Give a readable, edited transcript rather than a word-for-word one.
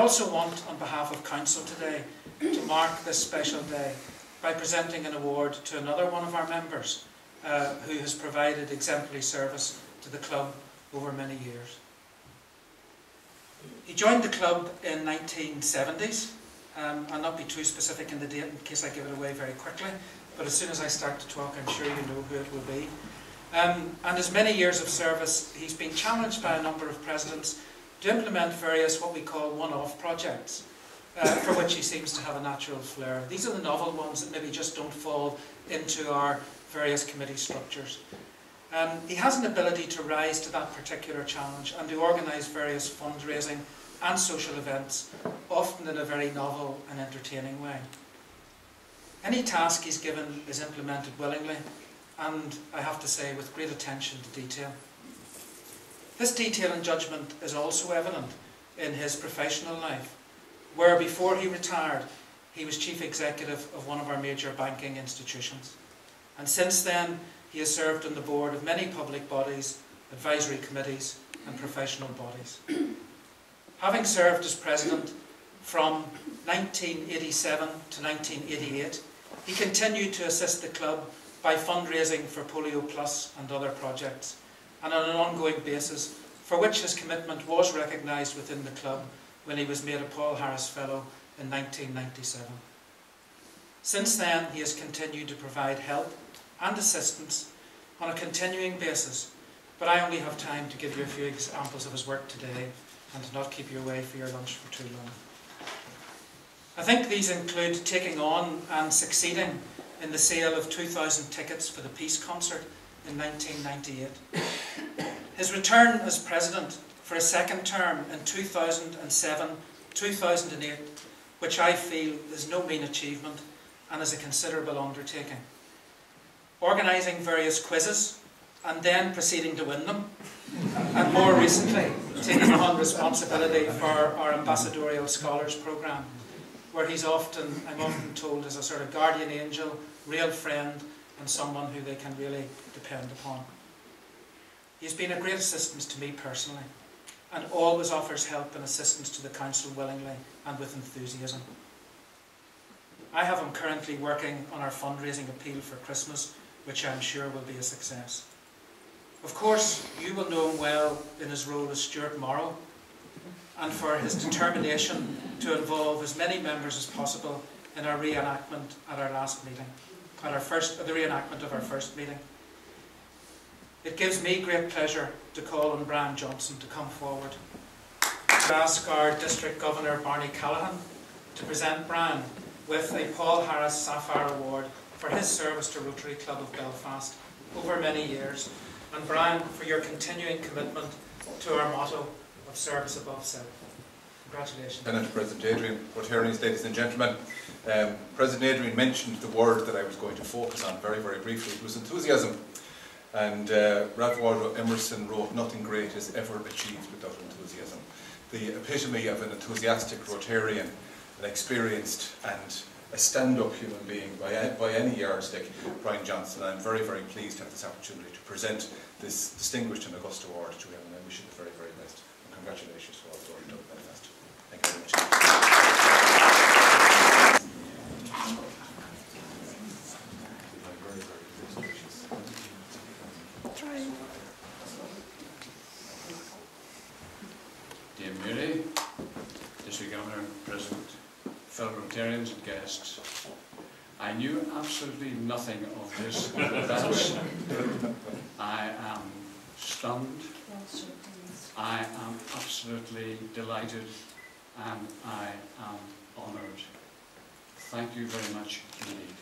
also want, on behalf of Council today, to mark this special day by presenting an award to another one of our members who has provided exemplary service to the club over many years. He joined the club in 1970s. I'll not be too specific in the date in case I give it away very quickly, but as soon as I start to talk, I'm sure you know who it will be. And his many years of service, he's been challenged by a number of presidents to implement various what we call one-off projects, for which he seems to have a natural flair. These are the novel ones that maybe just don't fall into our various committee structures. He has an ability to rise to that particular challenge and to organise various fundraising and social events, often in a very novel and entertaining way. Any task he's given is implemented willingly, and I have to say with great attention to detail. This detail and judgment is also evident in his professional life, where before he retired, he was chief executive of one of our major banking institutions. And since then, he has served on the board of many public bodies, advisory committees and professional bodies. Having served as president from 1987 to 1988, he continued to assist the club by fundraising for Polio Plus and other projects, and on an ongoing basis, for which his commitment was recognised within the club when he was made a Paul Harris Fellow in 1997. Since then, he has continued to provide help and assistance on a continuing basis, but I only have time to give you a few examples of his work today and to not keep you away for your lunch for too long. I think these include taking on and succeeding in the sale of 2,000 tickets for the Peace Concert in 1998. His return as president for a second term in 2007-2008, which I feel is no mean achievement and is a considerable undertaking. Organising various quizzes and then proceeding to win them, and more recently taking on responsibility for our ambassadorial scholars programme, where I'm often told, is a sort of guardian angel, real friend, and someone who they can really depend upon. He's been a great assistance to me personally, and always offers help and assistance to the council willingly and with enthusiasm. I have him currently working on our fundraising appeal for Christmas, which I'm sure will be a success. Of course, you will know him well in his role as Stuart Morrow, and for his determination to involve as many members as possible in our reenactment at our last meeting, the reenactment of our first meeting. It gives me great pleasure to call on Brian Johnson to come forward. To ask our District Governor Barney Callaghan to present Brian with a Paul Harris Sapphire Award for his service to Rotary Club of Belfast over many years, and Brian, for your continuing commitment to our motto of service above self. Congratulations. Lieutenant President Adrian, Rotarians, ladies and gentlemen. President Adrian mentioned the word that I was going to focus on very, very briefly. It was enthusiasm. And Ralph Waldo Emerson wrote, "Nothing great is ever achieved without enthusiasm." The epitome of an enthusiastic Rotarian, an experienced and a stand-up human being by any yardstick, Brian Johnson. I'm very, very pleased to have this opportunity to present this distinguished and august award to him, and I wish you the very, very best. And congratulations for all the work done at Belfast. Thank you very much. Dear Mary, District Governor, President, fellow Rotarians and guests, I knew absolutely nothing of this in advance. I am stunned, I am absolutely delighted, and I am honoured. Thank you very much indeed.